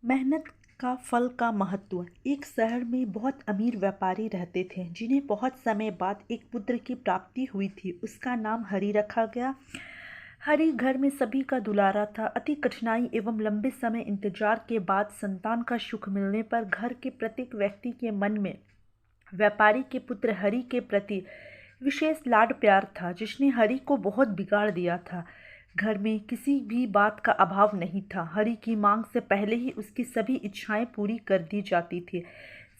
मेहनत का फल का महत्व। एक शहर में बहुत अमीर व्यापारी रहते थे जिन्हें बहुत समय बाद एक पुत्र की प्राप्ति हुई थी। उसका नाम हरि रखा गया। हरि घर में सभी का दुलारा था। अति कठिनाई एवं लंबे समय इंतजार के बाद संतान का सुख मिलने पर घर के प्रत्येक व्यक्ति के मन में व्यापारी के पुत्र हरि के प्रति विशेष लाड प्यार था, जिसने हरि को बहुत बिगाड़ दिया था। घर में किसी भी बात का अभाव नहीं था। हरि की मांग से पहले ही उसकी सभी इच्छाएं पूरी कर दी जाती थी।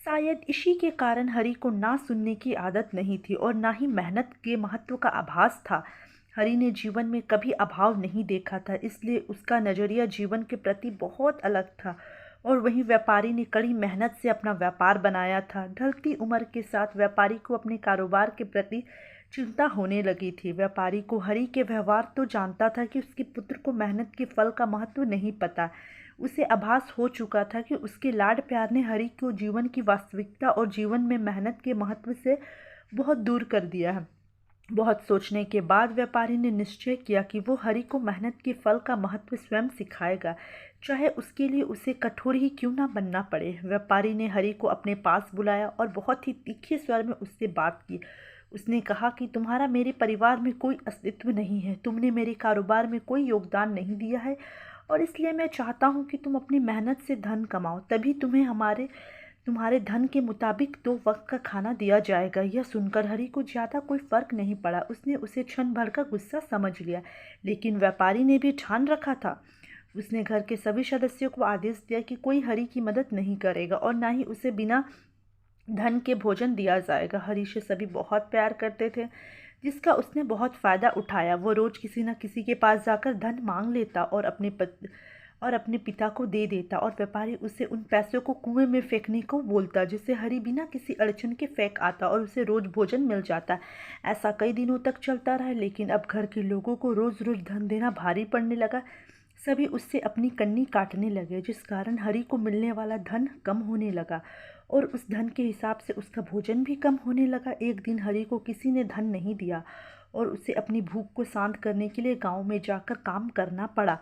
शायद इसी के कारण हरि को ना सुनने की आदत नहीं थी और ना ही मेहनत के महत्व का आभास था। हरि ने जीवन में कभी अभाव नहीं देखा था, इसलिए उसका नजरिया जीवन के प्रति बहुत अलग था। और वहीं व्यापारी ने कड़ी मेहनत से अपना व्यापार बनाया था। ढलती उम्र के साथ व्यापारी को अपने कारोबार के प्रति चिंता होने लगी थी। व्यापारी को हरि के व्यवहार तो जानता था कि उसके पुत्र को मेहनत के फल का महत्व नहीं पता। उसे आभास हो चुका था कि उसके लाड प्यार ने हरि को जीवन की वास्तविकता और जीवन में मेहनत के महत्व से बहुत दूर कर दिया है। बहुत सोचने के बाद व्यापारी ने निश्चय किया कि वो हरि को मेहनत के फल का महत्व स्वयं सिखाएगा, चाहे उसके लिए उसे कठोर ही क्यों ना बनना पड़े। व्यापारी ने हरि को अपने पास बुलाया और बहुत ही तीखे स्वर में उससे बात की। उसने कहा कि तुम्हारा मेरे परिवार में कोई अस्तित्व नहीं है, तुमने मेरे कारोबार में कोई योगदान नहीं दिया है और इसलिए मैं चाहता हूँ कि तुम अपनी मेहनत से धन कमाओ, तभी तुम्हारे धन के मुताबिक 2 वक्त का खाना दिया जाएगा। यह सुनकर हरि को ज़्यादा कोई फर्क नहीं पड़ा। उसने उसे क्षण भर का गुस्सा समझ लिया, लेकिन व्यापारी ने भी ठान रखा था। उसने घर के सभी सदस्यों को आदेश दिया कि कोई हरि की मदद नहीं करेगा और ना ही उसे बिना धन के भोजन दिया जाएगा। हरि से सभी बहुत प्यार करते थे, जिसका उसने बहुत फ़ायदा उठाया। वो रोज़ किसी न किसी के पास जाकर धन मांग लेता और अपने पिता को दे देता और व्यापारी उसे उन पैसों को कुएं में फेंकने को बोलता, जिससे हरि बिना किसी अड़चन के फेंक आता और उसे रोज़ भोजन मिल जाता। ऐसा कई दिनों तक चलता रहा, लेकिन अब घर के लोगों को रोज़ रोज़ धन देना भारी पड़ने लगा। सभी उससे अपनी कन्नी काटने लगे, जिस कारण हरि को मिलने वाला धन कम होने लगा और उस धन के हिसाब से उसका भोजन भी कम होने लगा। एक दिन हरि को किसी ने धन नहीं दिया और उसे अपनी भूख को शांत करने के लिए गांव में जाकर काम करना पड़ा।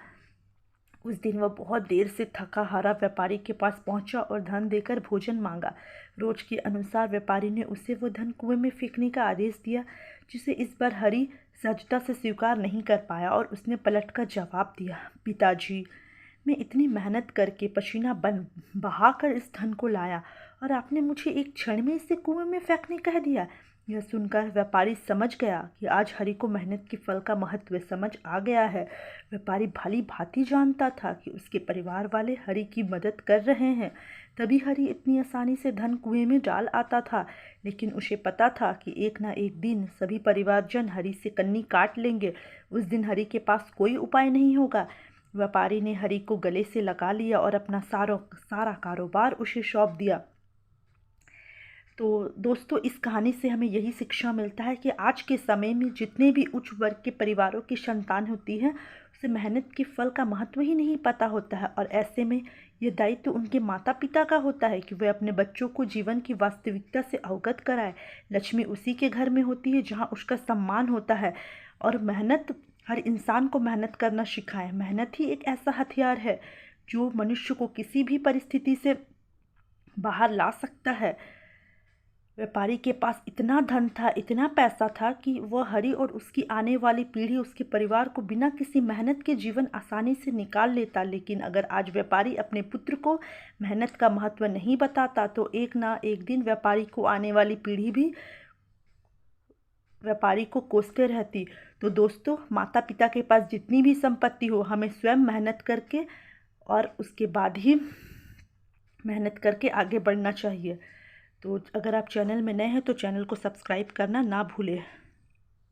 उस दिन वह बहुत देर से थका हारा व्यापारी के पास पहुंचा और धन देकर भोजन मांगा। रोज के अनुसार व्यापारी ने उसे वो धन कुएं में फेंकने का आदेश दिया, जिसे इस बार हरि सहजता से स्वीकार नहीं कर पाया और उसने पलटकर जवाब दिया, पिताजी, मैं इतनी मेहनत करके पसीना बहाकर इस धन को लाया और आपने मुझे एक क्षण में इसे कुएं में फेंकने कह दिया। यह सुनकर व्यापारी समझ गया कि आज हरि को मेहनत के फल का महत्व समझ आ गया है। व्यापारी भली भांति जानता था कि उसके परिवार वाले हरि की मदद कर रहे हैं, तभी हरि इतनी आसानी से धन कुएं में डाल आता था। लेकिन उसे पता था कि एक ना एक दिन सभी परिवारजन हरि से कन्नी काट लेंगे। उस दिन हरि के पास कोई उपाय नहीं होगा। व्यापारी ने हरि को गले से लगा लिया और अपना सारा कारोबार उसे सौंप दिया। तो दोस्तों, इस कहानी से हमें यही शिक्षा मिलता है कि आज के समय में जितने भी उच्च वर्ग के परिवारों की संतान होती है, उसे मेहनत के फल का महत्व ही नहीं पता होता है और ऐसे में यह दायित्व तो उनके माता पिता का होता है कि वे अपने बच्चों को जीवन की वास्तविकता से अवगत कराए। लक्ष्मी उसी के घर में होती है जहाँ उसका सम्मान होता है और मेहनत हर इंसान को मेहनत करना सिखाए। मेहनत ही एक ऐसा हथियार है जो मनुष्य को किसी भी परिस्थिति से बाहर ला सकता है। व्यापारी के पास इतना धन था, इतना पैसा था कि वह हरि और उसकी आने वाली पीढ़ी, उसके परिवार को बिना किसी मेहनत के जीवन आसानी से निकाल लेता। लेकिन अगर आज व्यापारी अपने पुत्र को मेहनत का महत्व नहीं बताता तो एक ना एक दिन व्यापारी को आने वाली पीढ़ी भी व्यापारी को कोसते रहती। तो दोस्तों, माता पिता के पास जितनी भी संपत्ति हो, हमें स्वयं मेहनत करके और उसके बाद ही मेहनत करके आगे बढ़ना चाहिए। तो अगर आप चैनल में नए हैं तो चैनल को सब्सक्राइब करना ना भूलें।